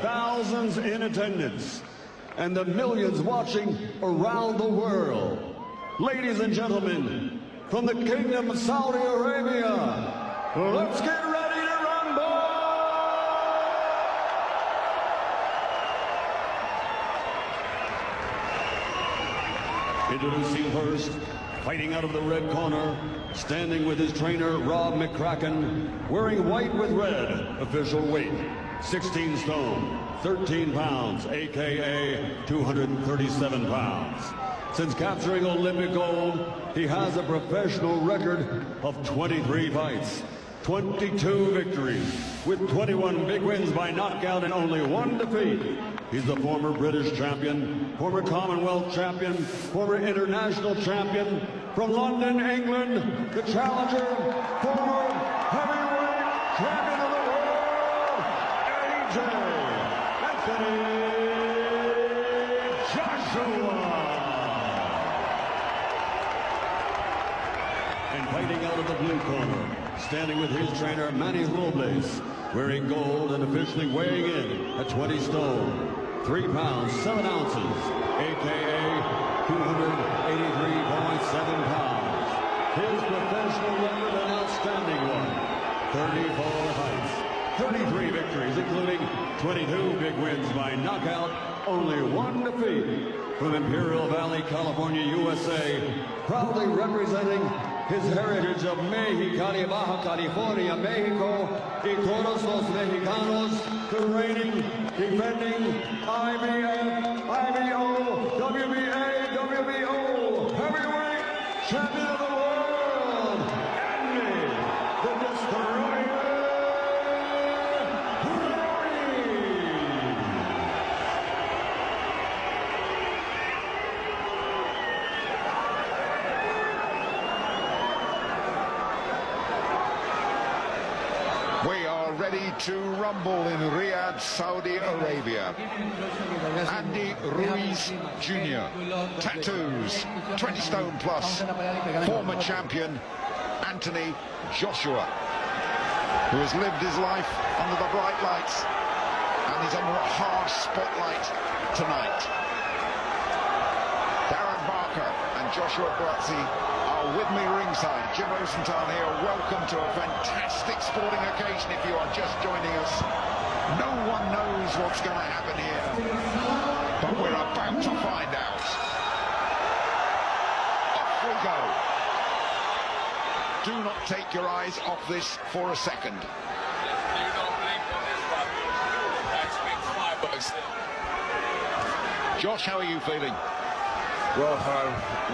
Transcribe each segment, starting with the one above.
thousands in attendance, and the millions watching around the world. Ladies and gentlemen, from the Kingdom of Saudi Arabia, let's get ready to rumble! Introducing first, fighting out of the red corner, standing with his trainer, Rob McCracken, wearing white with red, official weight, 16 stone, 13 pounds, aka 237 pounds. Since capturing Olympic gold, he has a professional record of 23 fights, 22 victories, with 21 big wins by knockout and only 1 defeat. He's the former British champion, former Commonwealth champion, former international champion, from London, England, the challenger, former heavyweight champion of the world, AJ Anthony Joshua. And fighting out of the blue corner, standing with his trainer, Manny Robles, wearing gold and officially weighing in at 20 stone, 3 pounds, 7 ounces, aka 283.7 pounds. His professional record, an outstanding one. 34 fights, 33 victories, including 22 big wins by knockout, only 1 defeat. From Imperial Valley, California, USA, proudly representing his heritage of Mexicali, Baja California, Mexico, y todos los mexicanos, the reigning, defending IBF, IBO, WBA, WBO, heavyweight champion of the world, Andy the Destroyer Ruiz. We are ready to rumble in Riyadh, Saudi Arabia. Andy Ruiz Jr., tattoos, 20 stone plus, former champion Anthony Joshua, who has lived his life under the bright lights and is under a harsh spotlight tonight. Darren Barker and Joshua Buatsi are with me ringside. Jim Rosenthal here. Welcome to a fantastic sporting occasion if you are just joining us. No one knows what's going to happen here, but we're about to find out. Off we go. Do not take your eyes off this for a second. Josh, how are you feeling? Well,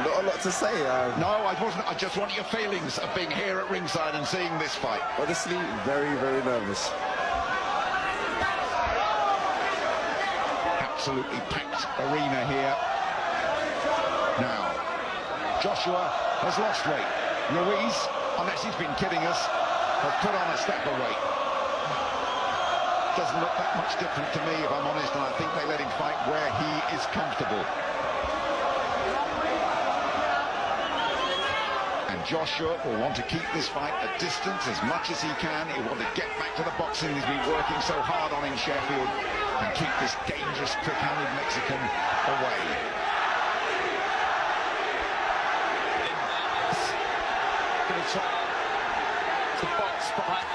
not a lot to say. No, I wasn't. I just want your feelings of being here at ringside and seeing this fight. Honestly, very, very nervous. Absolutely packed arena here. Now, Joshua has lost weight. Ruiz, unless he's been kidding us, has put on a step of weight. Doesn't look that much different to me, if I'm honest, and I think they let him fight where he is comfortable. And Joshua will want to keep this fight at distance as much as he can. He'll want to get back to the boxing he's been working so hard on in Sheffield and keep this dangerous, quick-handed Mexican away. Going to try to box behind.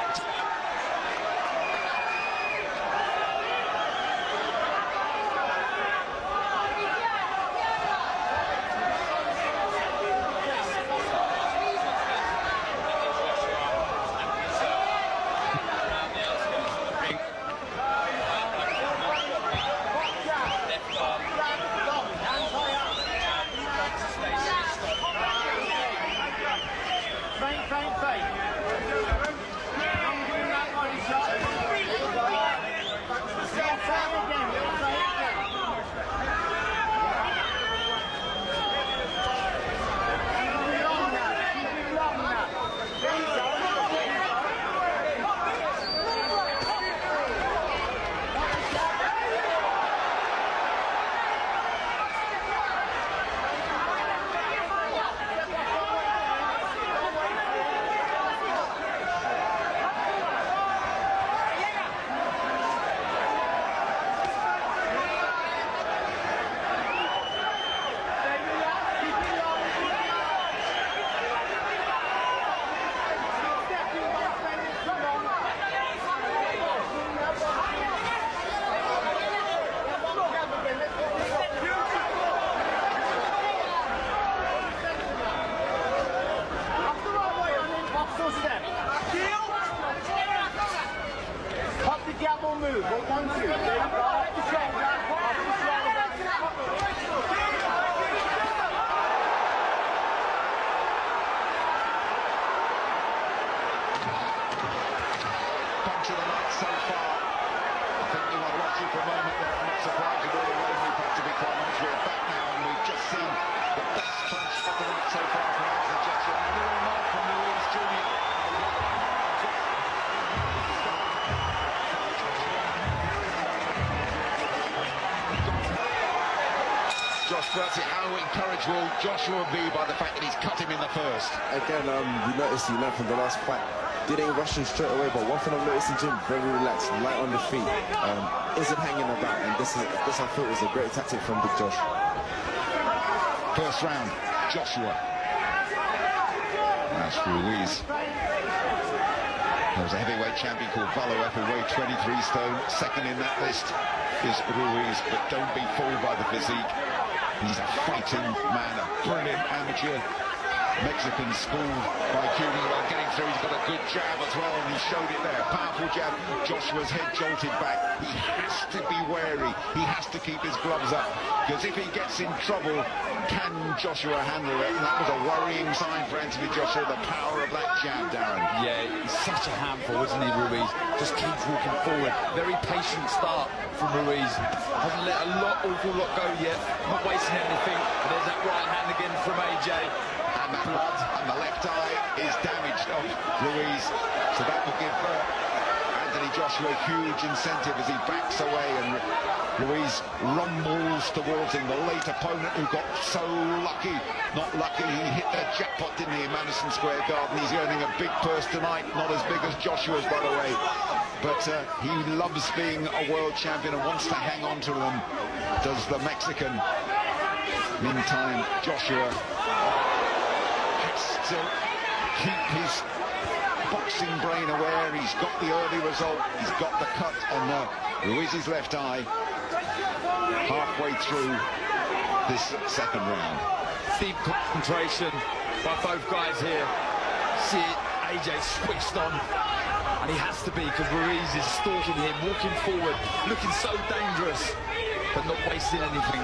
to the night so far. I think we might watch you for a moment there. I'm not surprised with all the rain we've had, to be quite honest. We're back now, and we've just seen the best punch of the night so far from Anthony Joshua. A little mark from Ruiz Jr. How encouraged will Joshua be by the fact that he's cut him in the first? Again, we noticed he learned from the last fight. Didn't rush him straight away, but one thing I'm noticing, Jim, very relaxed, light on the feet, isn't hanging about, and this I thought was a great tactic from Big Josh. First round, Joshua. That's Ruiz. There was a heavyweight champion called Valoef who weighed 23 stone. Second in that list is Ruiz, but don't be fooled by the physique. He's a fighting man, a brilliant amateur. Mexican schooled by Cuban, well, getting through. He's got a good jab as well, and he showed it there. Powerful jab. Joshua's head jolted back. He has to be wary. He has to keep his gloves up, because if he gets in trouble, can Joshua handle it? And that was a worrying sign for Anthony Joshua, the power of that jab, Darren. Yeah, he's such a handful, isn't he, Ruiz? Just keeps walking forward. Very patient start from Ruiz. Hasn't let awful lot go yet. Not wasting anything. And there's that right hand again from AJ. And the left eye is damaged of Ruiz, so that will give Anthony Joshua a huge incentive as he backs away, and Ruiz rumbles towards him, the late opponent who got so lucky. Not lucky, he hit the jackpot, didn't he, in Madison Square Garden. He's earning a big purse tonight, not as big as Joshua's, by the way, but he loves being a world champion and wants to hang on to them, does the Mexican. Meantime, Joshua to keep his boxing brain aware. He's got the early result, he's got the cut on Ruiz's left eye halfway through this second round. Deep concentration by both guys here. See it, AJ switched on, and he has to be, because Ruiz is stalking him, walking forward, looking so dangerous, but not wasting anything.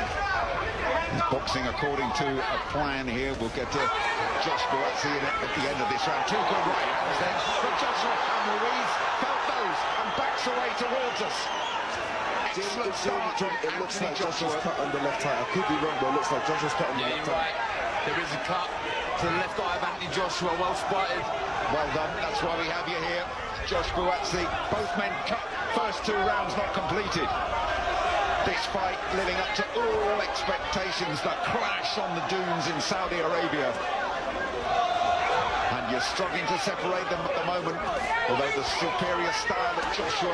He's boxing according to a plan here. We'll get to Josh Buatsi at the end of this round. Two good right hands then, but Joshua and Ruiz felt those and backs away towards us. Excellent start. It looks like Joshua's cut on the left eye. I could be wrong, but it looks like Joshua's cut on the left eye. Right. There is a cut to the left eye of Anthony Joshua. Well spotted. Well done. That's why we have you here, Josh Buatsi. Both men cut. First two rounds not completed. This fight living up to all expectations. The clash on the dunes in Saudi Arabia. And you're struggling to separate them at the moment, although the superior style of Joshua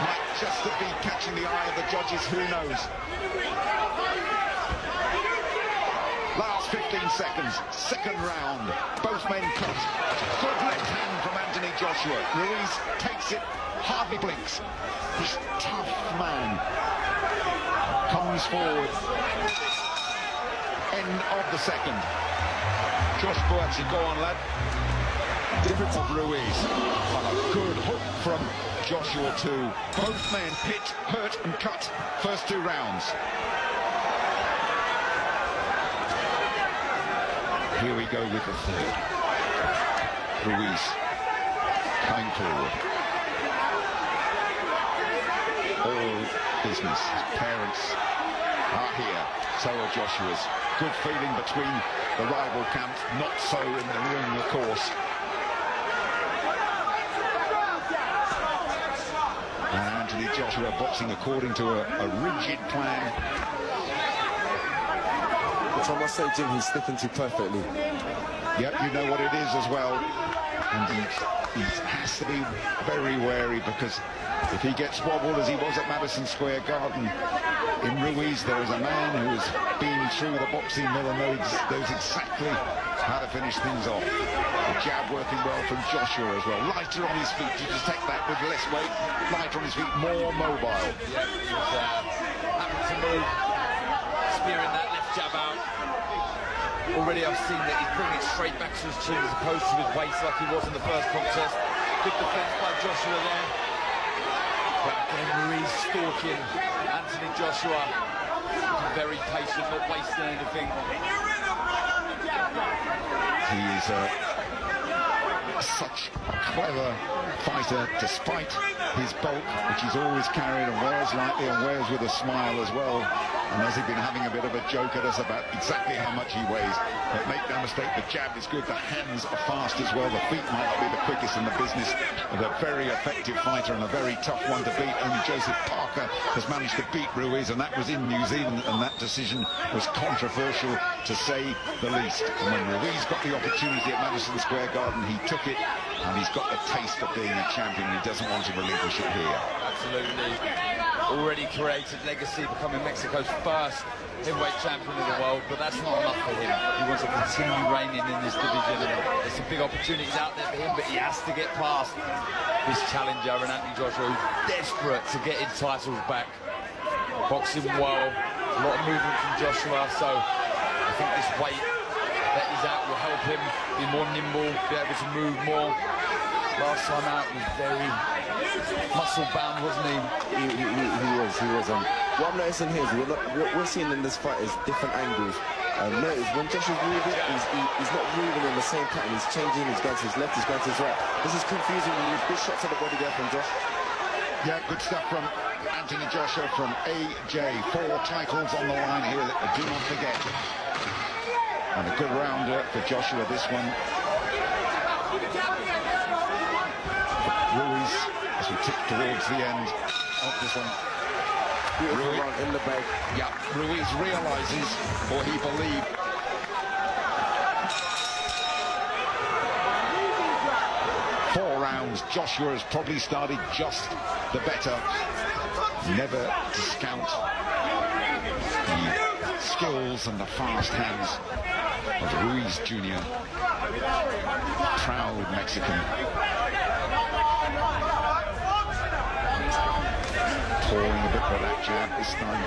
might just be catching the eye of the judges, who knows. Last 15 seconds, second round, both men cut. Good left hand from Anthony Joshua. Ruiz takes it, hardly blinks. This tough man comes forward. End of the second. Josh Buatsi, go on, lad. Difference of Ruiz. And a good hook from Joshua too. Both men hit, hurt and cut. First two rounds. Here we go with the third. Ruiz coming forward. All business. His parents are here. So are Joshua's. Good feeling between the rival camps. Not so in the ring, of course. And Anthony Joshua boxing according to a rigid plan. Which I must say, Jim, he's sticking to perfectly. Yep, you know what it is as well. And he has to be very wary, because if he gets wobbled as he was at Madison Square Garden, in Ruiz there is a man who has been through the boxing mill and knows exactly how to finish things off. The jab working well from Joshua as well. Lighter on his feet, you just take that with less weight. Lighter on his feet, more mobile. Happens to move, spearing that left jab out. Already I've seen that he's bringing it straight back to his chin as opposed to his waist like he was in the first contest. Good defense by Joshua there. But again, Ruiz stalking Anthony Joshua. Very patient, not wasting anything. He is such a clever fighter, despite his bulk, which he's always carried and wears lightly and wears with a smile as well. And has he been having a bit of a joke at us about exactly how much he weighs? But make no mistake, the jab is good, the hands are fast as well, the feet might not be the quickest in the business, but a very effective fighter and a very tough one to beat. Only Joseph Parker has managed to beat Ruiz, and that was in New Zealand, and that decision was controversial to say the least. And when Ruiz got the opportunity at Madison Square Garden, he took it, and he's got the taste of being a champion. He doesn't want to relinquish it here. Absolutely. Already created legacy, becoming Mexico's first heavyweight champion of the world, but that's not enough for him. He wants to continue reigning in this division, and there's some big opportunities out there for him, but he has to get past this challenger, and Anthony Joshua, who's desperate to get his titles back. Boxing well, a lot of movement from Joshua, so I think this weight that he's at will help him be more nimble, be able to move more. Last time out he was very muscle-bound, wasn't he? He was. What I'm noticing here is what we're seeing in this fight is different angles. Notice when Joshua's moving, he's not moving in the same pattern. He's changing, he's going to his left, he's going to his right. This is confusing. Good shots at the body there from Josh. Yeah, good stuff from Anthony Joshua, from AJ. 4 titles on the line here, do not forget. And a good rounder for Joshua, this one. Ruiz, as we tick towards the end of this one. Beautiful run in the bag. Yeah, Ruiz realizes, or he believed. Four rounds, Joshua has probably started just the better. Never discount the skills and the fast hands of Ruiz Jr. Proud Mexican. Pouring a bit for that jab this time.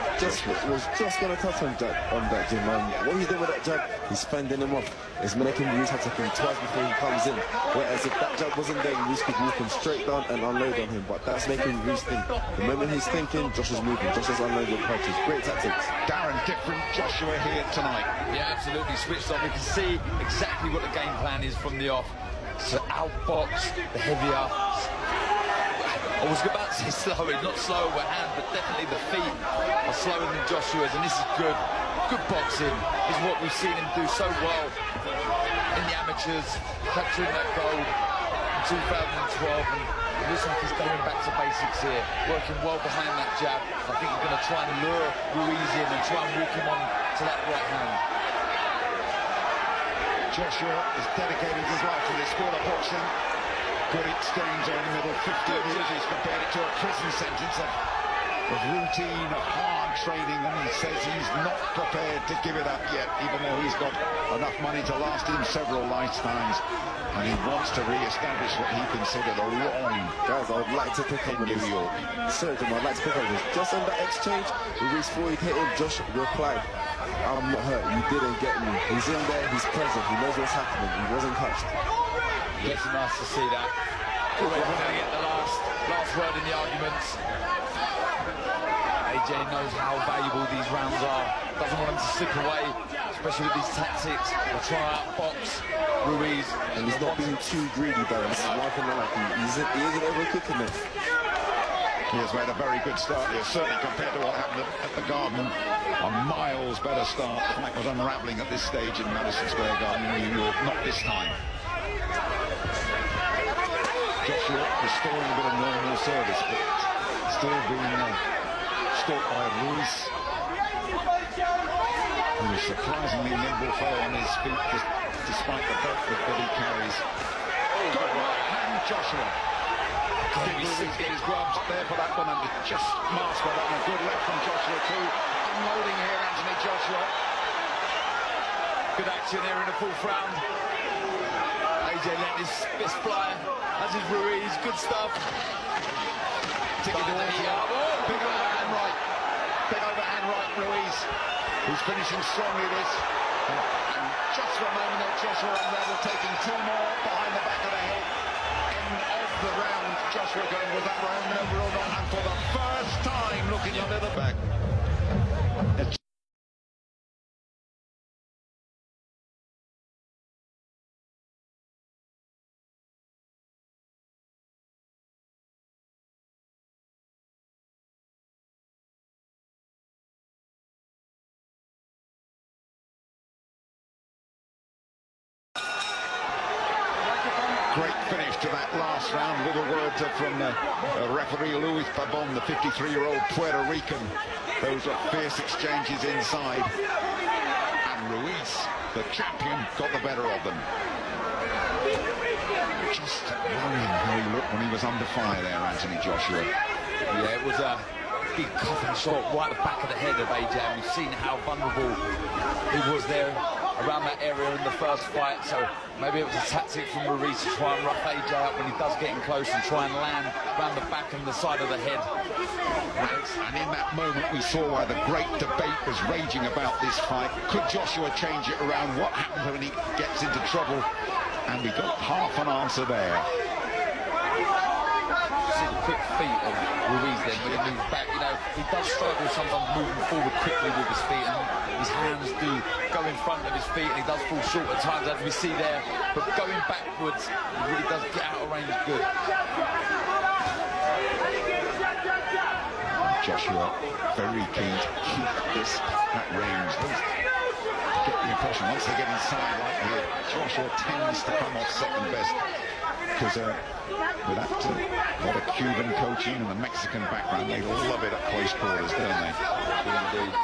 Was just going to touch on that, Jim. What he's doing with that jab, he's fending him off. It's making Ruiz have to think twice before he comes in. Whereas if that jab wasn't there, Ruiz could walk him straight down and unload on him. But that's making Ruiz think. The moment he's thinking, Josh is moving. Josh is unloading punches. Great tactics. Darren, different Joshua here tonight. Yeah, absolutely switched on. We can see exactly what the game plan is from the off. So outbox, the heavier. I was about to say slower, not slower with hand, but definitely the feet are slower than Joshua's, and this is good. Good boxing is what we've seen him do so well in the amateurs, capturing that gold in 2012, and it looks like he's going back to basics here, working well behind that jab. I think he's going to try and lure Ruiz in and try and walk him on to that right hand. Joshua has dedicated his life to this sport of boxing. Good exchange there in the middle, 15 years. He's compared it to a prison sentence of routine, of hard training, and he says he's not prepared to give it up yet, even though he's got enough money to last him several lifetimes, and he wants to re-establish what he considered a wrong. Guys, I would like to pick up on New York. Sorry, Jim, I'd like to pick up on this. Just on that exchange, Ruiz before he hit him, Josh replied, "I'm not hurt, you didn't get me." He's in there, he's present, he knows what's happening, he wasn't touched. It's nice to see that. Always going to get the last word in the arguments. AJ knows how valuable these rounds are. Doesn't want them to slip away, especially with these tactics. They'll try out box Ruiz. And he's not being too greedy, though. This is one thing I like. He isn't overcooking it. He has made a very good start here, certainly compared to what happened at the Garden. A miles better start. The fight was unravelling at this stage in Madison Square Garden in New York. Not this time. Joshua restoring a bit of normal service, but still being stalked by Ruiz, who is surprisingly nimble foe on his feet, despite the bulk that he carries. Good right hand, Joshua. Did Ruiz get his gloves there for that one, and just masked by that. And a good left from Joshua too. Unloading here, Anthony Joshua. Good action here in the fourth round. AJ let his fist fly, as is Ruiz. Good stuff. Ticking towards the arm. Big overhand right. Big overhand right, Ruiz, who's finishing strongly this. And just for a moment there, Joshua on level, taking 2 more behind the back of the head. End of the round. Joshua going, was that round over or not? And for the first time, looking under the back. great finish to that last round. Little word from referee Luis Pabon, the 53-year-old Puerto Rican. Those are fierce exchanges inside. And Ruiz, the champion, got the better of them. Just worrying how he looked when he was under fire there, Anthony Joshua. Yeah, it was a big coffin shot right at the back of the head of AJ, and we've seen how vulnerable he was there around that area in the first fight, so maybe it was a tactic from Ruiz to try and rough AJ up when he does get in close and try and land around the back and the side of the head. And in that moment we saw why the great debate was raging about this fight. Could Joshua change it around? What happens when he gets into trouble? And we got half an answer there. See the quick feet of Ruiz then when he moves back. You know, he does struggle sometimes moving forward quickly with his feet, and his hands do go in front of his feet, and he does fall short at times, as we see there. But going backwards, he really does get out of range good. Joshua very keen to keep that range. Get the impression once they get inside like here, Joshua tends to come off second best, because with that lot of Cuban coaching and the Mexican background, they love it at close quarters, don't they? Indeed.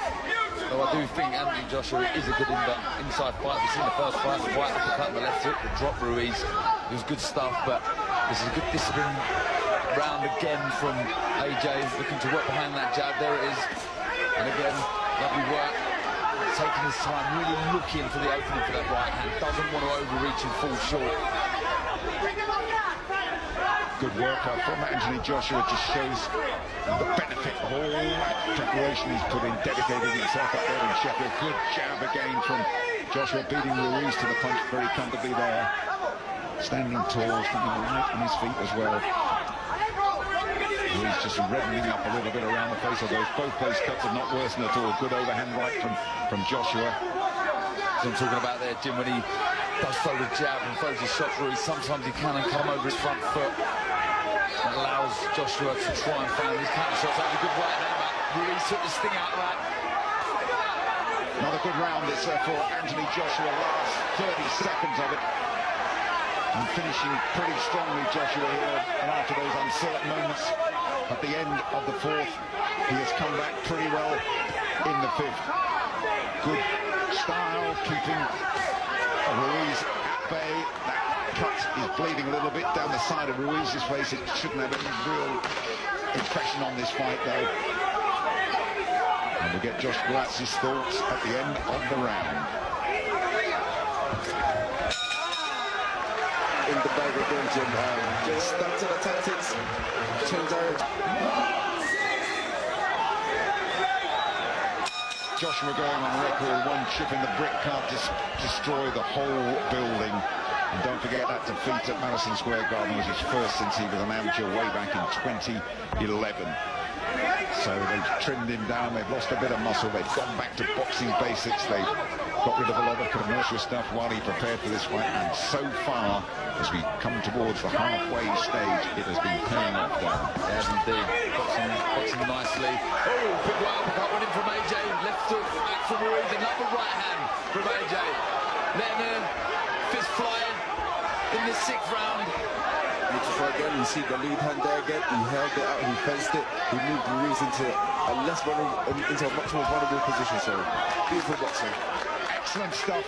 So I do think Anthony Joshua is a good inside fight. We've seen the first fight, the white uppercut on the left hook, the drop Ruiz. It was good stuff, but this is a good discipline round again from AJ, looking to work behind that jab. There it is. And again, lovely work. Taking his time, really looking for the opening for that right hand. Doesn't want to overreach and fall short. Good work from Anthony Joshua. Just shows the benefit of all that preparation he's put in, dedicating himself up there in Sheffield. Good jab again from Joshua, beating Ruiz to the punch very comfortably there. Standing tall, standing light on his feet as well. Ruiz just reddening up a little bit around the face, although both those cuts are not worsened at all. Good overhand right from Joshua. As I'm talking about there, Jim, when he does throw the jab and throws his shots, Ruiz, sometimes he can come over his front foot. That allows Joshua to try and find his counter shots. That was a good right there, but Ruiz took the sting out of that. Another good round this for Anthony Joshua. Last 30 seconds of it. And finishing pretty strongly, Joshua, here. And after those uncertain moments at the end of the fourth, he has come back pretty well in the fifth. Good style, keeping Ruiz at bay. That cut is bleeding a little bit down the side of Ruiz's face. It shouldn't have any real impression on this fight, though. And we get Josh Galatz's thoughts at the end of the round. In the bag again, Jim. Just stuck to the tactics. Change direction. Joshua going on record, one chip in the brick can't destroy the whole building. And don't forget that defeat at Madison Square Garden was his first since he was an amateur way back in 2011. So they've trimmed him down, they've lost a bit of muscle, they've gone back to boxing basics, they've got rid of a lot of commercial stuff while he prepared for this fight, and so far, as we come towards the halfway stage, it has been paying off down. It has indeed. Boxing nicely. Oh, big right uppercut went in from AJ. Left hook back from Ruiz. Another right hand from AJ. Letting a fist flying in the sixth round. Beautiful again. You see the lead hand there again. He held it out. He fenced it. He moved Ruiz into a much more vulnerable position. So beautiful boxing. Excellent stuff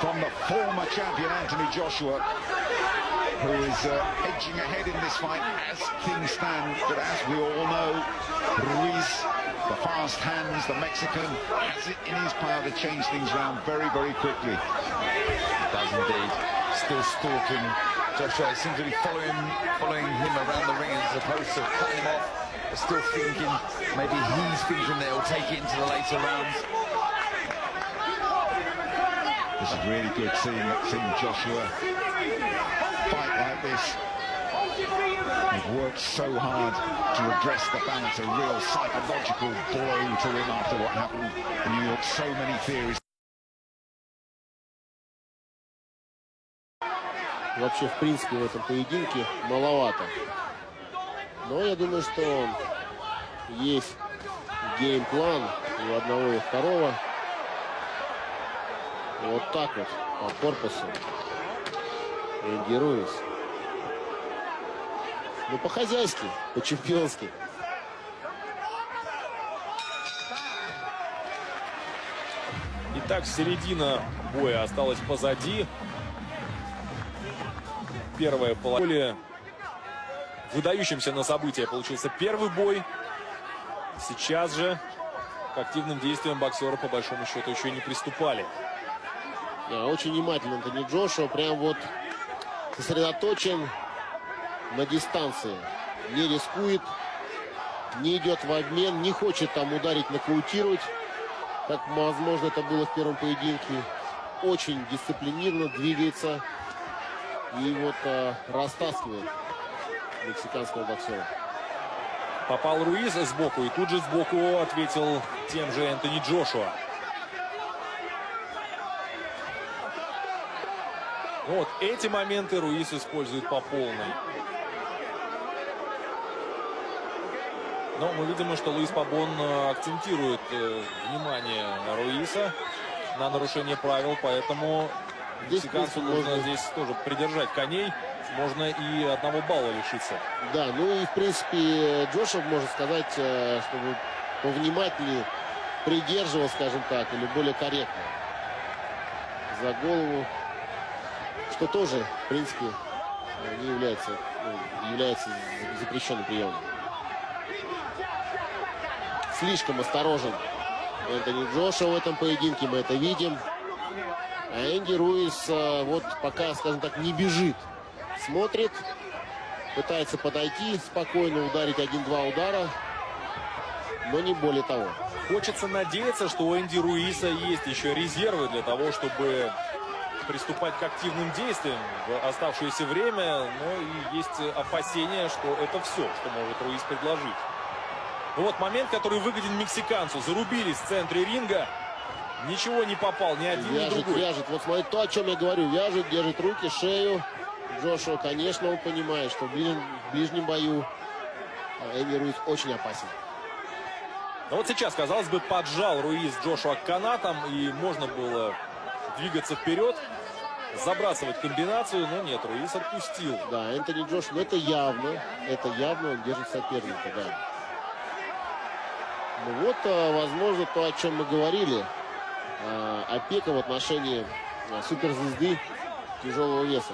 from the former champion Anthony Joshua, who is edging ahead in this fight as things stand. But as we all know, Ruiz, the fast hands, the Mexican, has it in his power to change things around very, very quickly. He does indeed. Still stalking Joshua. He seems to be following him around the ring as opposed to cutting him off. But still thinking, maybe he's thinking they'll take it into the later rounds. This is really good, seeing Joshua fight like this. He's worked so hard to address the balance, a real psychological blow to him after what happened in New York. So many theories. Вообще, в принципе, в этом поединке маловато. Но я думаю, что есть геймплан у одного и второго. Вот так вот, по корпусу. Энди Руиз. Ну, по-хозяйски, по-чемпионски. Итак, середина боя осталась позади. Первое поле. Выдающимся на события получился первый бой. Сейчас же к активным действиям боксеры по большому счету еще и не приступали. Да, очень внимательно Энтони Джошуа. Прям вот сосредоточен на дистанции. Не рискует, не идет в обмен, не хочет там ударить, нокаутировать, как возможно это было в первом поединке. Очень дисциплинированно двигается и вот растаскивает мексиканского боксера. Попал Руиз сбоку, и тут же сбоку ответил тем же Энтони Джошуа. Вот эти моменты Руиз использует по полной. Но мы видим, что Луис Пабон акцентирует внимание Руиса на нарушение правил, поэтому мексиканцу нужно здесь тоже придержать коней. Можно и 1 балла лишиться. Да, ну и в принципе Джошуа, можно сказать, чтобы повнимательнее придерживал, скажем так, или более корректно за голову, что тоже, в принципе, не является запрещенным приемом. Слишком осторожен Энтони Джошуа в этом поединке, мы это видим. А Энди Руиз вот пока, скажем так, не бежит. Смотрит, пытается подойти, спокойно ударить 1-2 удара, но не более того. Хочется надеяться, что у Энди Руиса есть еще резервы для того, чтобы приступать к активным действиям в оставшееся время, но и есть опасения, что это все, что может Руиз предложить. Ну вот момент, который выгоден мексиканцу. Зарубились в центре ринга. Ничего не попал, ни один, ни другой. Вяжет. Вот смотри, то, о чем я говорю. Вяжет, держит руки, шею. Джошуа, конечно, он понимает, что в ближнем бою Энди Руиз очень опасен. Но вот сейчас, казалось бы, поджал Руиз Джошуа к канатам, и можно было двигаться вперед, забрасывать комбинацию, но нет, Руиз отпустил. Да, Энтони Джошуа, это явно он держит соперника, да. Ну вот, возможно, то, о чем мы говорили, опека в отношении суперзвезды тяжелого веса.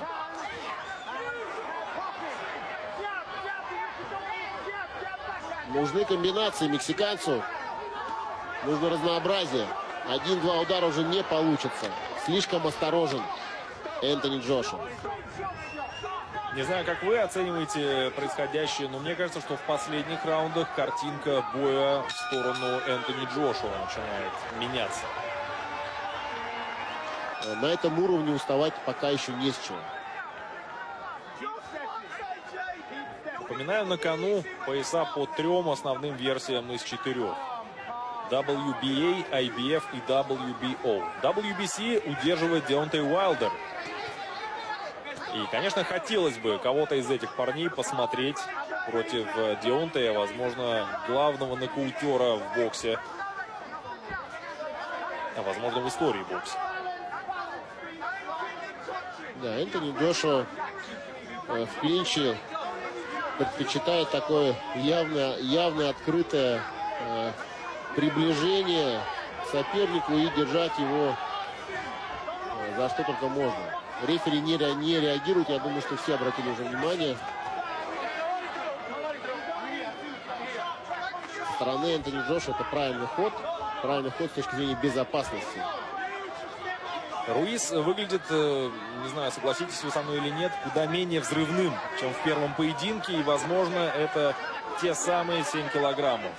Нужны комбинации мексиканцу. Нужно разнообразие. 1-2 удара уже не получится. Слишком осторожен Энтони Джошуа. Не знаю, как вы оцениваете происходящее, но мне кажется, что в последних раундах картинка боя в сторону Энтони Джошуа начинает меняться. На этом уровне уставать пока еще не с чего. Напоминаю, на кону пояса по 3 основным версиям из 4. WBA, IBF и WBO. WBC удерживает Деонтей Уайлдер. И, конечно, хотелось бы кого-то из этих парней посмотреть против Деонтея, возможно, главного нокаутера в боксе, а возможно, в истории бокса. Да, Энтони Джошуа в клинче предпочитает такое явное открытое приближение к сопернику и держать его за что только можно. Рефери не реагирует, я думаю, что все обратили уже внимание. Со стороны Энтони Джошуа это правильный ход с точки зрения безопасности. Руиз выглядит, не знаю, согласитесь вы со мной или нет, куда менее взрывным, чем в первом поединке. И, возможно, это те самые 7 килограммов.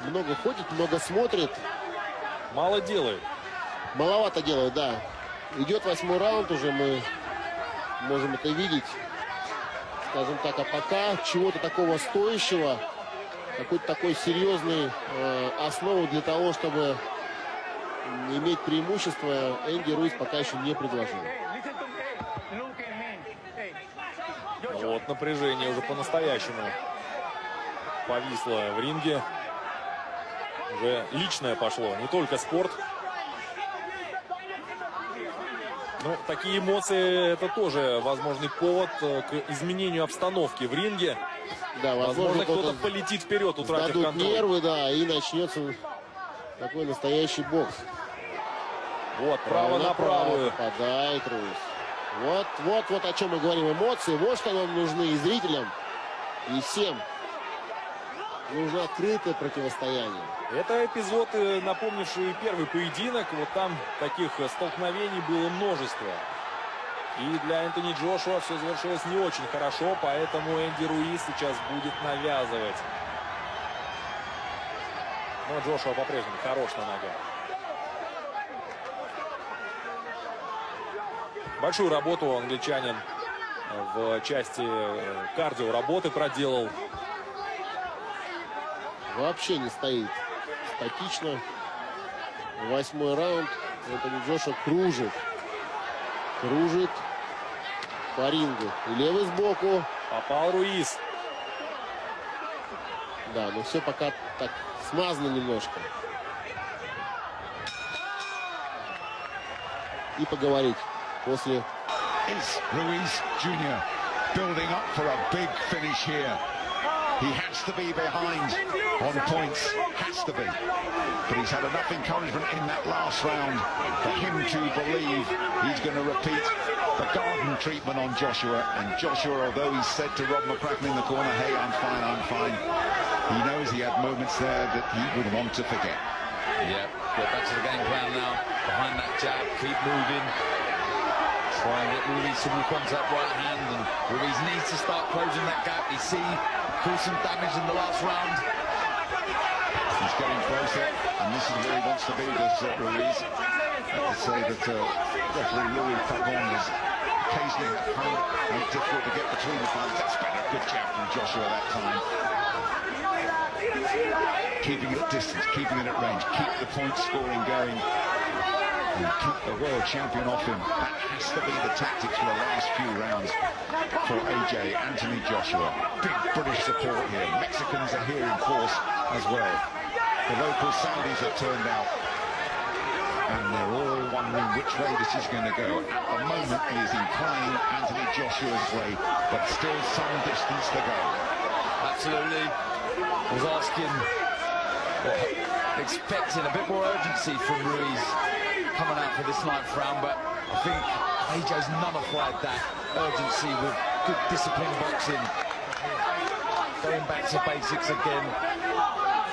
Много ходит, много смотрит. Мало делает. Маловато делает, да. Идет 8-й раунд уже, мы можем это видеть. Скажем так, а пока чего-то такого стоящего, какой-то такой серьезной основы для того, чтобы иметь преимущество, Энди Руиз пока еще не предложил. Вот напряжение уже по-настоящему повисло в ринге. Уже личное пошло, не только спорт. Ну, такие эмоции — это тоже возможный повод к изменению обстановки в ринге. Да, Возможно, кто-то полетит вперед, утратив дадут контроль. нервы, да, и начнется такой настоящий бокс. Вот, право на правую. Попадает Руиз. Вот о чем мы говорим. Эмоции, вот что нам нужны и зрителям, и всем. Нужно открытое противостояние. Это эпизод, напомнивший первый поединок. Вот там таких столкновений было множество. И для Энтони Джошуа все завершилось не очень хорошо, поэтому Энди Руиз сейчас будет навязывать. Но Джошуа по-прежнему хорош на ногах. Большую работу англичанин в части кардио работы проделал. Вообще не стоит статично. 8-й раунд. Энтони Джошуа кружит. Кружит по рингу. И левый сбоку. Попал Руиз. Да, но все пока так смазано немножко. И поговорить после. Is Ruiz Jr. building up for a big finish here. He has to be behind on points, has to be. But he's had enough encouragement in that last round for him to believe he's going to repeat the garden treatment on Joshua. And Joshua, although he said to Rob McCracken in the corner, hey, I'm fine, he knows he had moments there that he would want to forget. Yeah, get back to the game plan now. Behind that jab, keep moving. Try and get Ruiz to walk onto that right hand, and Ruiz needs to start closing that gap. He caused some damage in the last round. He's getting closer, and this is where he wants to be, does Ruiz. I have to say that referee Louis Pavon is occasionally found difficult to get between the fans. That's been a good jab from Joshua that time. Keeping it at distance, keeping it at range, keep the point scoring going. And keep the world champion off him. That has to be the tactics for the last few rounds for AJ, Anthony Joshua. Big British support here. Mexicans are here in force as well. The local Saudis have turned out. And they're all wondering which way this is going to go. At the moment, it is inclining Anthony Joshua's way, but still some distance to go. Absolutely. I was asking, expecting a bit more urgency from Ruiz coming out for this 9th round, but I think AJ's nullified that urgency with good disciplined boxing. Going back to basics again.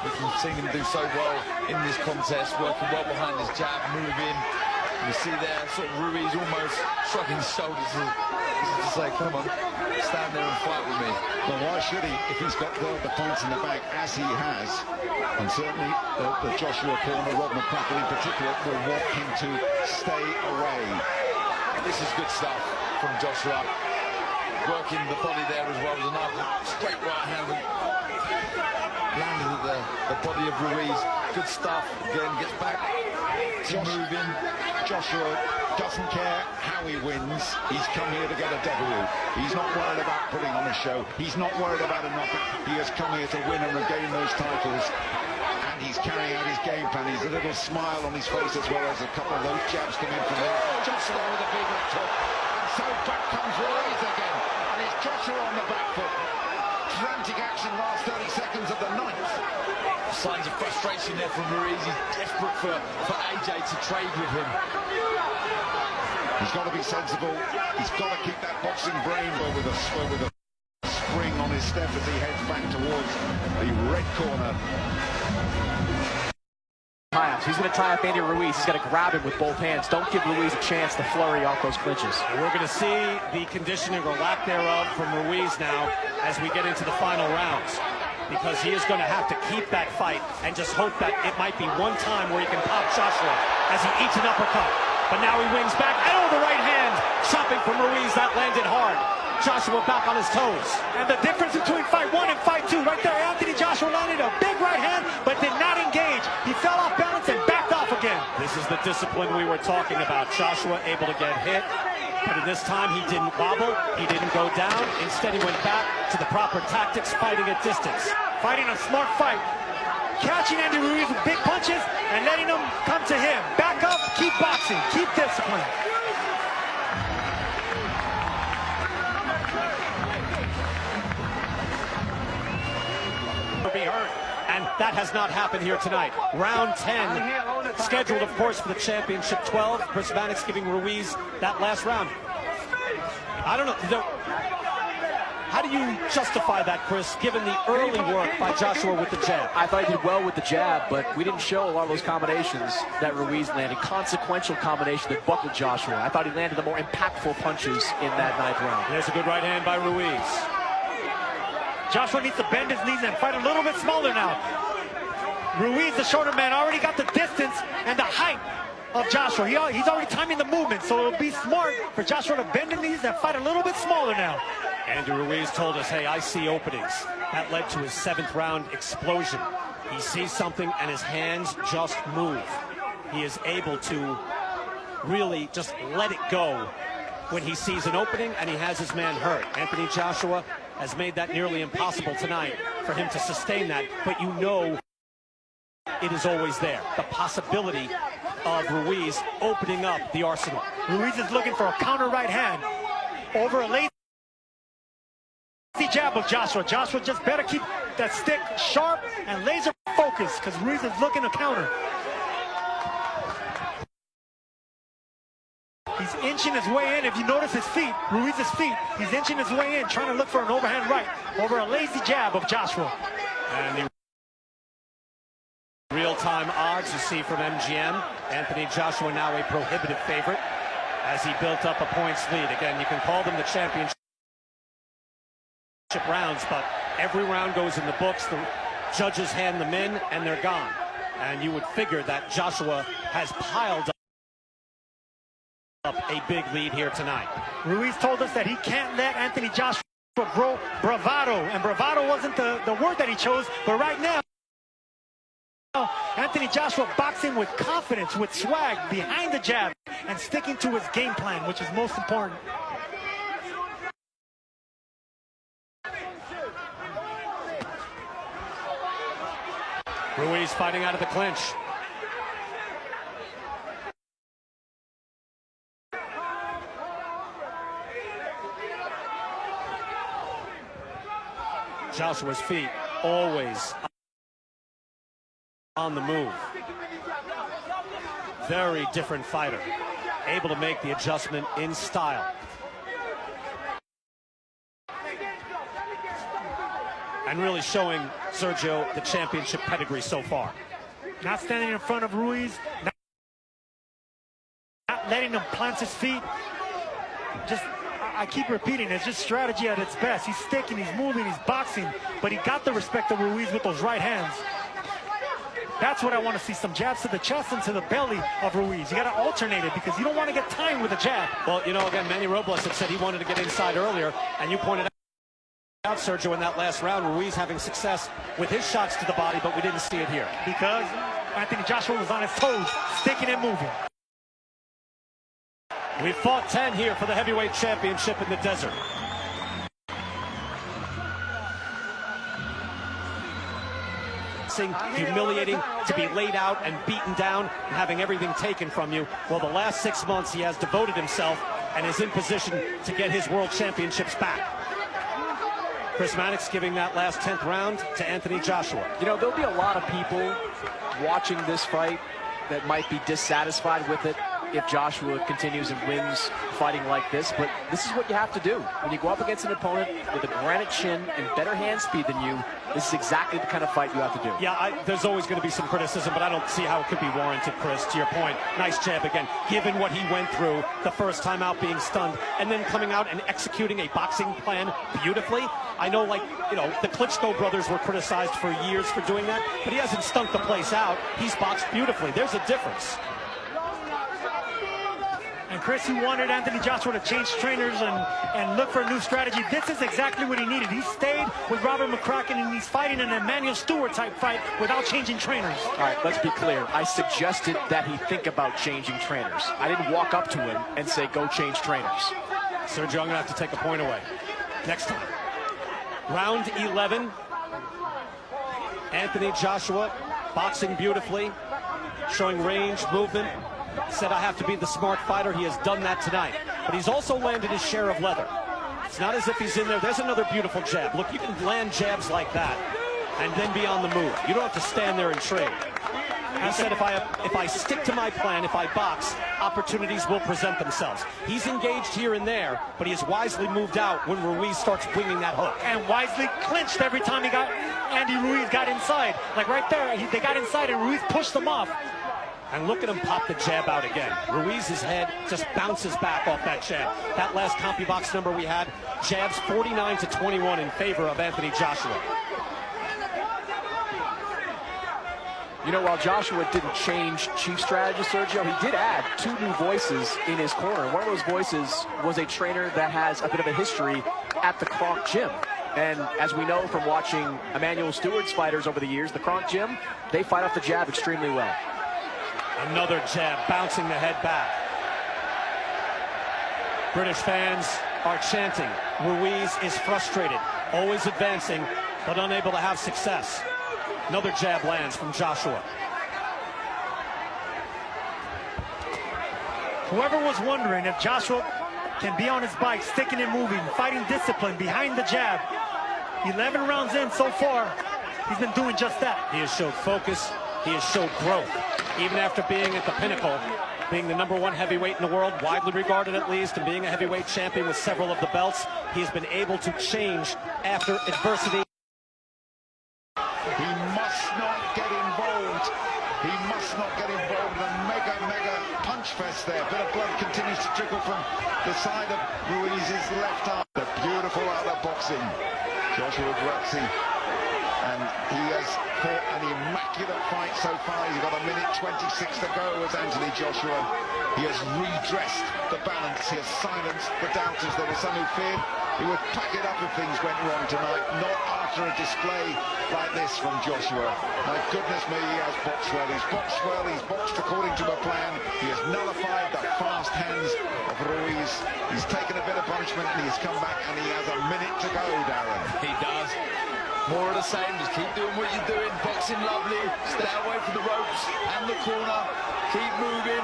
We can see him do so well in this contest, working well behind his jab, moving. You see there, sort of Ruiz almost shrugging his shoulders to say, come on, stand there and fight with me. Well, why should he if he's got the points in the bag as he has? And certainly the Joshua corner, Rob McCracken in particular, will want him to stay away. This is good stuff from Joshua. Working the body there as well. There's another straight right hand landed at the body of Ruiz. Good stuff. Again, gets back to moving. Joshua doesn't care how he wins. He's come here to get a W. He's not worried about putting on a show. He's not worried about a knockout. He has come here to win and regain those titles. And he's carrying out his game plan. He's a little smile on his face as well as a couple of those jabs come in from there. Joshua with a big left hook. And so back comes Ruiz again. And it's Joshua on the back foot. Frantic action last 30 seconds of the 9th. Signs of frustration there from Ruiz. He's desperate for AJ to trade with him. He's got to be sensible. He's got to keep that boxing brain with a spring on his step as he heads back towards the red corner. He's going to tie up Andy Ruiz. He's got to grab him with both hands. Don't give Ruiz a chance to flurry off those clinches. We're going to see the conditioning or lack thereof from Ruiz now as we get into the final rounds, because he is going to have to keep that fight and just hope that it might be one time where he can pop Joshua as he eats an uppercut. But now he wings back. Oh, the right hand chopping from Ruiz. That landed hard. Joshua back on his toes. And the difference between fight 1 and fight 2, right there, Anthony Joshua landed a big right hand, but did not engage. He fell off balance and backed off again. This is the discipline we were talking about. Joshua able to get hit, but at this time he didn't wobble, he didn't go down. Instead, he went back to the proper tactics, fighting at distance. Fighting a smart fight. Catching Andy Ruiz with big punches and letting him come to him. Back up, keep boxing, keep discipline. That has not happened here tonight. Round 10, scheduled, of course, for the championship 12. Chris Mannix giving Ruiz that last round. I don't know. How do you justify that, Chris, given the early work by Joshua with the jab? I thought he did well with the jab, but we didn't show a lot of those combinations that Ruiz landed. Consequential combination that buckled Joshua. I thought he landed the more impactful punches in that 9th round. There's a good right hand by Ruiz. Joshua needs to bend his knees and fight a little bit smaller now. Ruiz, the shorter man, already got the distance and the height of Joshua. He's already timing the movement, so it'll be smart for Joshua to bend the knees and fight a little bit smaller now. Andy Ruiz told us, hey, I see openings. That led to his 7th round explosion. He sees something and his hands just move. He is able to really just let it go when he sees an opening and he has his man hurt. Anthony Joshua has made that nearly impossible tonight for him to sustain that, but you know it is always there. The possibility of Ruiz opening up the arsenal. Ruiz is looking for a counter right hand over a lazy jab of Joshua. Joshua just better keep that stick sharp and laser focused because Ruiz is looking to counter. He's inching his way in. If you notice his feet, Ruiz's feet, he's inching his way in, trying to look for an overhand right over a lazy jab of Joshua. And the real-time odds you see from MGM, Anthony Joshua now a prohibitive favorite as he built up a points lead. Again, you can call them the championship rounds, but every round goes in the books. The judges hand them in and they're gone. And you would figure that Joshua has piled up a big lead here tonight. Ruiz told us that he can't let Anthony Joshua grow bravado, and bravado wasn't the word that he chose, but right now Anthony Joshua boxing with confidence, with swag, behind the jab, and sticking to his game plan, which is most important. Ruiz fighting out of the clinch. Joshua's feet always on the move. Very different fighter. Able to make the adjustment in style. And really showing Sergio the championship pedigree so far. Not standing in front of Ruiz, not letting him plant his feet. Just, I keep repeating, it's just strategy at its best. He's sticking, he's moving, he's boxing, but he got the respect of Ruiz with those right hands. That's what I want to see, some jabs to the chest and to the belly of Ruiz. You got to alternate it because you don't want to get timed with a jab. Well, you know, again, Manny Robles had said he wanted to get inside earlier, and you pointed out, Sergio, in that last round, Ruiz having success with his shots to the body, but we didn't see it here. Because Anthony Joshua was on his toes, sticking and moving. We fought 10 here for the heavyweight championship in the desert. Humiliating to be laid out and beaten down and having everything taken from you. Well, the last 6 months he has devoted himself and is in position to get his world championships back. Chris Mannix giving that last 10th round to Anthony Joshua. You know, there'll be a lot of people watching this fight that might be dissatisfied with it if Joshua continues and wins fighting like this, but this is what you have to do. When you go up against an opponent with a granite chin and better hand speed than you, this is exactly the kind of fight you have to do. Yeah, there's always going to be some criticism, but I don't see how it could be warranted, Chris. To your point, nice jab again, given what he went through the first time out being stunned, and then coming out and executing a boxing plan beautifully. I know, like, you know, the Klitschko brothers were criticized for years for doing that, but he hasn't stunk the place out. He's boxed beautifully. There's a difference. And Chris, who wanted Anthony Joshua to change trainers and look for a new strategy, this is exactly what he needed. He stayed with Robert McCracken, and he's fighting an Emmanuel Stewart type fight without changing trainers. All right, let's be clear. I suggested that he think about changing trainers. I didn't walk up to him and say, go change trainers. Sergio, I'm going to have to take a point away next time. Round 11. Anthony Joshua boxing beautifully, showing range, movement. Said, I have to be the smart fighter. He has done that tonight. But he's also landed his share of leather. It's not as if he's in there. There's another beautiful jab. Look, you can land jabs like that and then be on the move. You don't have to stand there and trade. He said, if I stick to my plan, if I box, opportunities will present themselves. He's engaged here and there, but he has wisely moved out when Ruiz starts winging that hook. And wisely clinched every time Andy Ruiz got inside. Like right there, they got inside and Ruiz pushed them off. And look at him pop the jab out again. Ruiz's head just bounces back off that jab. That last CompuBox number we had, jabs 49-21 in favor of Anthony Joshua. You know, while Joshua didn't change chief strategist, Sergio, he did add 2 new voices in his corner. One of those voices was a trainer that has a bit of a history at the Kronk Gym. And as we know from watching Emmanuel Stewart's fighters over the years, the Kronk Gym, they fight off the jab extremely well. Another jab, bouncing the head back. British fans are chanting. Ruiz is frustrated, always advancing, but unable to have success. Another jab lands from Joshua. Whoever was wondering if Joshua can be on his bike, sticking and moving, fighting discipline behind the jab, 11 rounds in so far, he's been doing just that. He has showed focus. He has showed growth. Even after being at the pinnacle, being the #1 heavyweight in the world, widely regarded at least, and being a heavyweight champion with several of the belts, he has been able to change after adversity. He must not get involved. He must not get involved in a mega punch fest there. Bit of blood continues to trickle from the side of Ruiz's left arm. The beautiful other boxing. Joshua Grazie. And he has fought an immaculate fight so far. He's got 1:26 to go as Anthony Joshua. He has redressed the balance. He has silenced the doubters. There were some who feared he would pack it up if things went wrong tonight. Not after a display like this from Joshua. My goodness me, he has boxed well. He's boxed well. He's boxed according to a plan. He has nullified the fast hands of Ruiz. He's taken a bit of punishment and he's come back and he has 1 minute to go, Darren. He does. More of the same, just keep doing what you're doing, boxing lovely, stay away from the ropes and the corner, keep moving.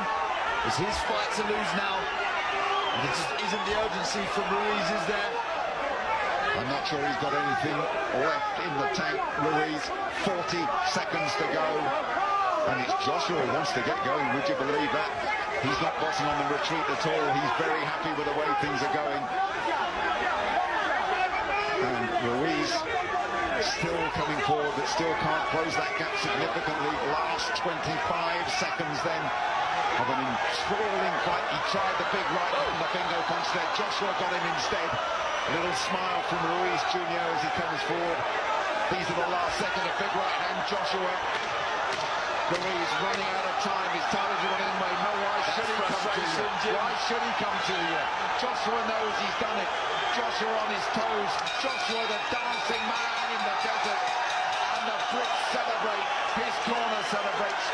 It's his fight to lose now. There just isn't the urgency from Ruiz, is there? I'm not sure he's got anything left in the tank, Ruiz. 40 seconds to go. And it's Joshua who wants to get going, would you believe that? He's not boxing on the retreat at all. He's very happy with the way things are going. And Ruiz still coming forward, but still can't close that gap significantly. Last 25 seconds then of an enthralling fight. He tried the big right hook and the bingo punch there. Joshua got him instead. A little smile from Ruiz Jr. as he comes forward. These are the last second, a big right hand. Joshua. Ruiz running out of time. His time is running away. No, why should he come to you? Why should he come to you? Joshua knows he's done it. Joshua on his toes. Joshua the dancing man in the desert. And the Brits celebrate. His corner celebrates.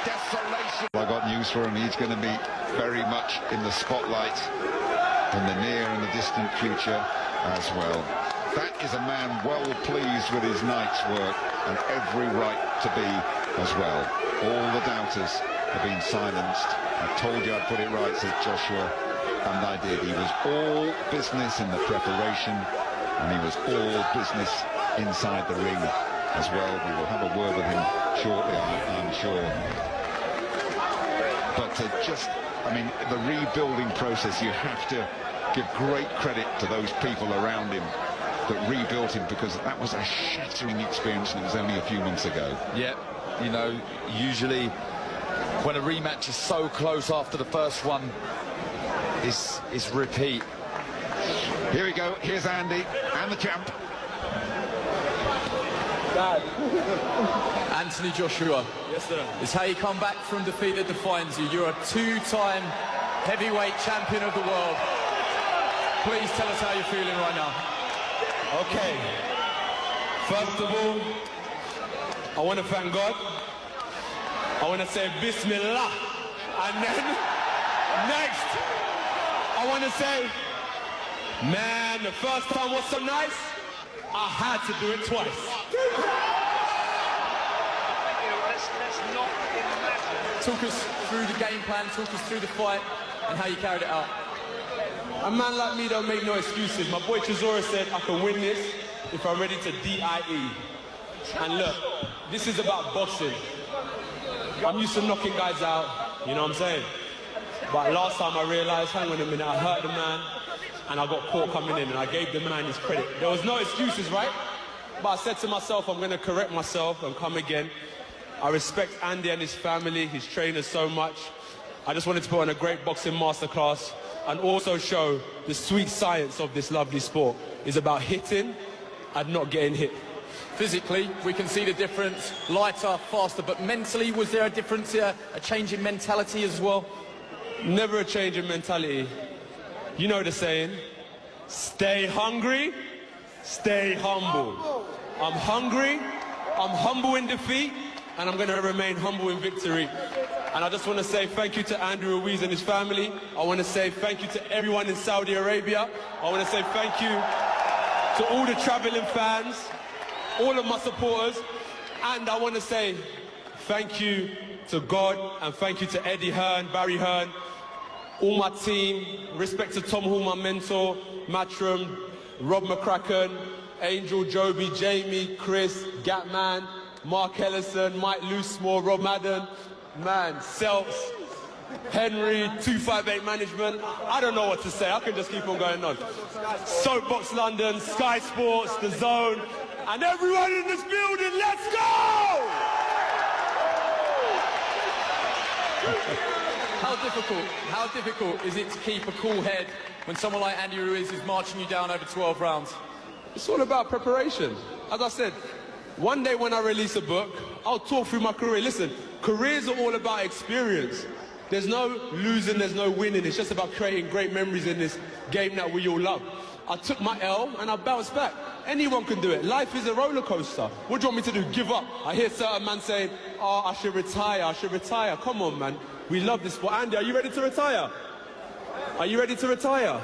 Desolation. I got news for him. He's going to be very much in the spotlight in the near and the distant future as well. That is a man well pleased with his night's work and every right to be as well. All the doubters have been silenced. I told you I'd put it right, said Joshua, and I did. He was all business in the preparation, and he was all business inside the ring as well. We will have a word with him shortly, I'm sure. But I mean, the rebuilding process, you have to give great credit to those people around him that rebuilt him, because that was a shattering experience and it was only a few months ago. Yeah, you know, usually when a rematch is so close after the first one, it's repeat. Here we go, here's Andy and the champ. Dad. Anthony Joshua. Yes, sir. It's how you come back from defeat that defines you. You're a 2-time heavyweight champion of the world. Please tell us how you're feeling right now. Okay. First of all, I want to thank God. I want to say Bismillah. And then, next, I want to say, man, the first time was so nice, I had to do it twice. Talk us through the game plan, talk us through the fight, and how you carried it out. A man like me don't make no excuses. My boy Chisora said I can win this if I'm ready to DIE. And look, this is about boxing. I'm used to knocking guys out, you know what I'm saying? But last time I realized, hang on a minute, I hurt the man and I got caught coming in and I gave the man his credit. There was no excuses, right? But I said to myself, I'm going to correct myself and come again. I respect Andy and his family, his trainers so much. I just wanted to put on a great boxing masterclass and also show the sweet science of this lovely sport. It's about hitting and not getting hit. Physically, we can see the difference, lighter, faster, but mentally, was there a difference here, a change in mentality as well? Never a change in mentality. You know the saying, stay hungry, stay humble. I'm hungry, I'm humble in defeat, and I'm going to remain humble in victory. And I just want to say thank you to Andy Ruiz and his family. I want to say thank you to everyone in Saudi Arabia. I want to say thank you to all the traveling fans, all of my supporters, and I want to say thank you to God and thank you to Eddie Hearn, Barry Hearn, all my team, respect to Tom Hall, my mentor, Matchroom, Rob McCracken, Angel, Joby, Jamie, Chris, Gatman, Mark Ellison, Mike Loosemore, Rob Madden, man, Seltz, Henry, 258 Management. I don't know what to say. I can just keep on going on. Soapbox London, Sky Sports, The Zone, and everyone in this building, let's go! How difficult is it to keep a cool head when someone like Andy Ruiz is marching you down over 12 rounds? It's all about preparation. As I said, one day when I release a book, I'll talk through my career. Listen, careers are all about experience. There's no losing, there's no winning. It's just about creating great memories in this game that we all love. I took my L and I bounced back. Anyone can do it. Life is a roller coaster. What do you want me to do? Give up? I hear certain man saying, oh, I should retire, I should retire. Come on, man. We love this sport. Andy, are you ready to retire? Are you ready to retire?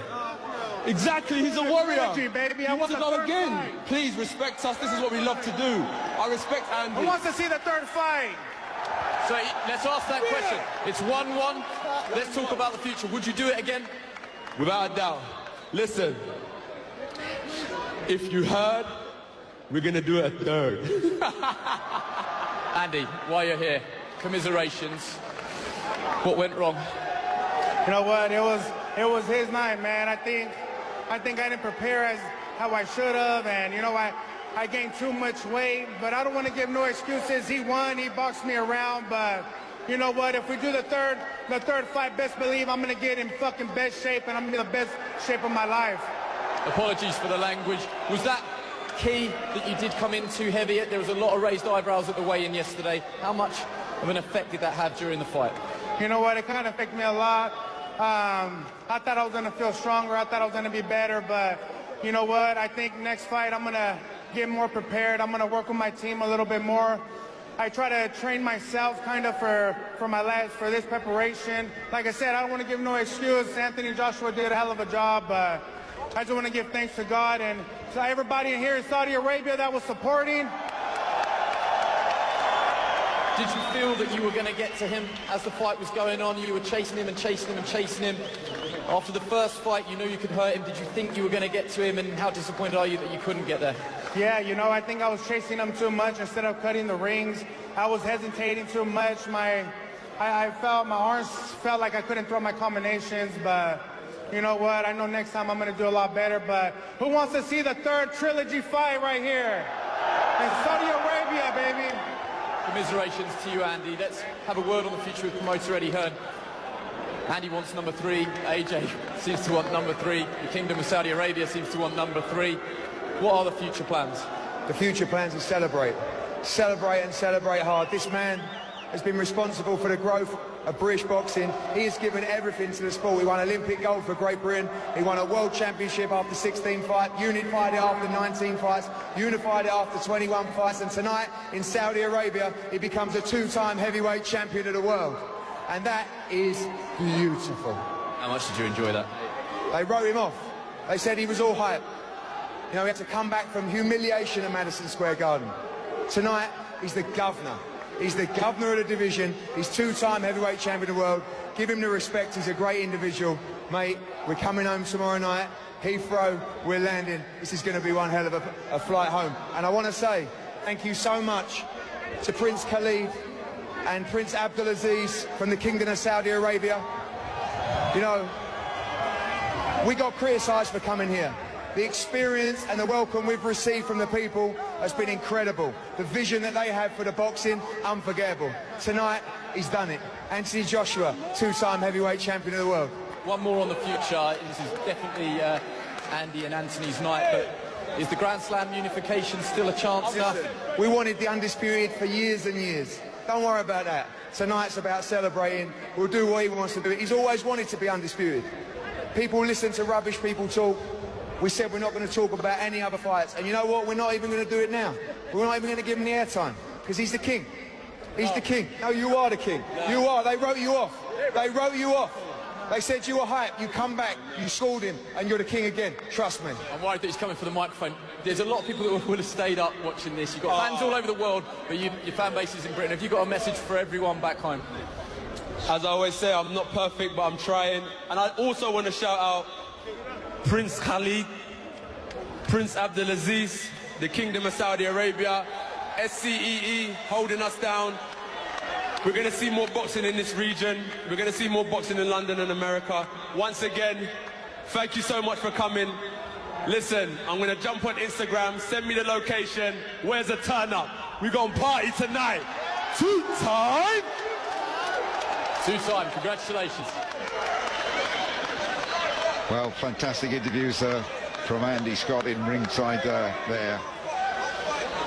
Exactly, he's a warrior. Baby. I want to go again. Fight. Please respect us. This is what we love to do. I respect Andy. Who wants to see the third fight? So let's ask that question. It's 1-1. Let's talk about the future. Would you do it again? Without a doubt. Listen, if you heard, we're going to do it a third. Andy, while you're here, commiserations. What went wrong? You know what? It was his night, man. I think I didn't prepare as how I should have, and you know I gained too much weight, but I don't want to give no excuses. He won, he boxed me around, but you know what? If we do the third fight, best believe I'm gonna get in fucking best shape, and I'm gonna be the best shape of my life. Apologies for the language. Was that key that you did come in too heavy? There was a lot of raised eyebrows at the weigh-in yesterday. How much of an effect did that have during the fight? You know what? It kind of affected me a lot. I thought I was going to feel stronger. I thought I was going to be better. But you know what? I think next fight I'm going to get more prepared. I'm going to work with my team a little bit more. I try to train myself kind of for this preparation. Like I said, I don't want to give no excuse. Anthony and Joshua did a hell of a job. But I just want to give thanks to God and to everybody in here in Saudi Arabia that was supporting. Did you feel that you were going to get to him as the fight was going on? You were chasing him and chasing him and chasing him. After the first fight, you knew you could hurt him. Did you think you were going to get to him, and how disappointed are you that you couldn't get there? Yeah, you know, I think I was chasing him too much instead of cutting the rings. I was hesitating too much. I felt my arms felt like I couldn't throw my combinations, but you know what? I know next time I'm going to do a lot better. But who wants to see the third trilogy fight right here in Saudi Arabia, baby? Commiserations to you, Andy. Let's have a word on the future with promoter Eddie Hearn. Andy wants number 3. AJ seems to want number 3. The Kingdom of Saudi Arabia seems to want number 3. What are the future plans? The future plans are celebrate. Celebrate and celebrate hard. This man has been responsible for the growth of British boxing. He has given everything to the sport. He won Olympic gold for Great Britain. He won a world championship after 16 fights, unified it after 19 fights, unified it after 21 fights, and tonight in Saudi Arabia he becomes a 2-time heavyweight champion of the world. And that is beautiful. How much did you enjoy that? They wrote him off. They said he was all hype. You know, he had to come back from humiliation at Madison Square Garden. Tonight, he's the governor. He's the governor of the division. He's 2-time heavyweight champion of the world. Give him the respect. He's a great individual. Mate, we're coming home tomorrow night. Heathrow, we're landing. This is going to be one hell of a flight home. And I want to say, Thank you so much to Prince Khalid and Prince Abdulaziz from the Kingdom of Saudi Arabia. You know, we got criticised for coming here. The experience and the welcome we've received from the people has been incredible. The vision that they have for the boxing, unforgettable. Tonight, he's done it. Anthony Joshua, two-time heavyweight champion of the world. One more on the future. This is definitely Andy and Anthony's night, but is the Grand Slam unification still a chance now? We wanted the undisputed for years and years. Don't worry about that. Tonight's about celebrating. We'll do what he wants to do. He's always wanted to be undisputed. People listen to rubbish people talk. We said we're not going to talk about any other fights. And you know what? We're not even going to do it now. We're not even going to give him the airtime. Because he's the king. He's the king. No, you are the king. You are. They wrote you off. They wrote you off. They said you were hype. You come back. You schooled him. And you're the king again. Trust me. I'm worried that he's coming for the microphone. There's a lot of people that would have stayed up watching this. You've got fans all over the world, but your fan base is in Britain. Have you got a message for everyone back home? As I always say, I'm not perfect, but I'm trying. And I also want to shout out Prince Khalid, Prince Abdulaziz, the Kingdom of Saudi Arabia, SCEE holding us down. We're going to see more boxing in this region. We're going to see more boxing in London and America. Once again, thank you so much for coming. Listen, I'm going to jump on Instagram, send me the location. Where's the turn up? We're going to party tonight. Two-time! Two-time, congratulations. Well, fantastic interviews from Andy Scott in ringside there.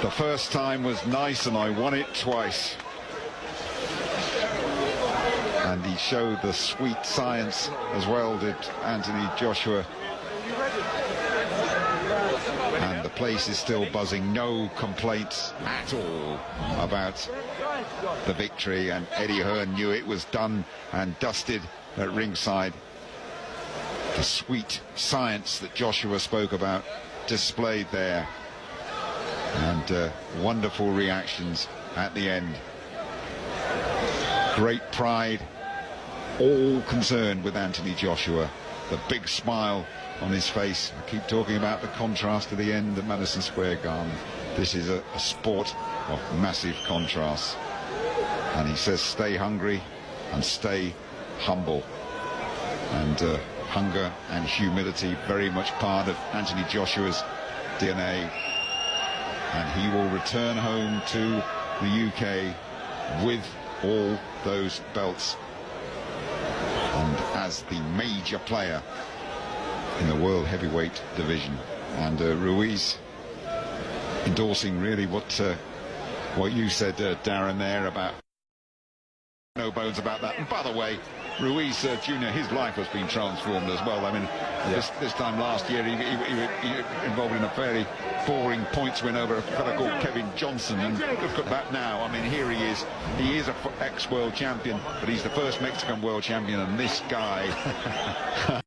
The first time was nice and I won it twice. And he showed the sweet science as well, did Anthony Joshua. And the place is still buzzing. No complaints at all about the victory. And Eddie Hearn knew it was done and dusted at ringside. The sweet science that Joshua spoke about displayed there. And wonderful reactions at the end. Great pride, all concerned with Anthony Joshua. The big smile on his face. I keep talking about the contrast at the end of Madison Square Garden. This is a sport of massive contrasts. And he says stay hungry and stay humble. And hunger and humility very much part of Anthony Joshua's DNA. And he will return home to the UK with all those belts and as the major player in the world heavyweight division. And Ruiz endorsing really what you said, Darren, there about no bones about that. And by the way, Ruiz Jr., his life has been transformed as well. I mean, this time last year he involved in a fairly boring points win over a fellow called Kevin Johnson, and look at that now. I mean, here he is an ex-world champion, but he's the first Mexican world champion, and this guy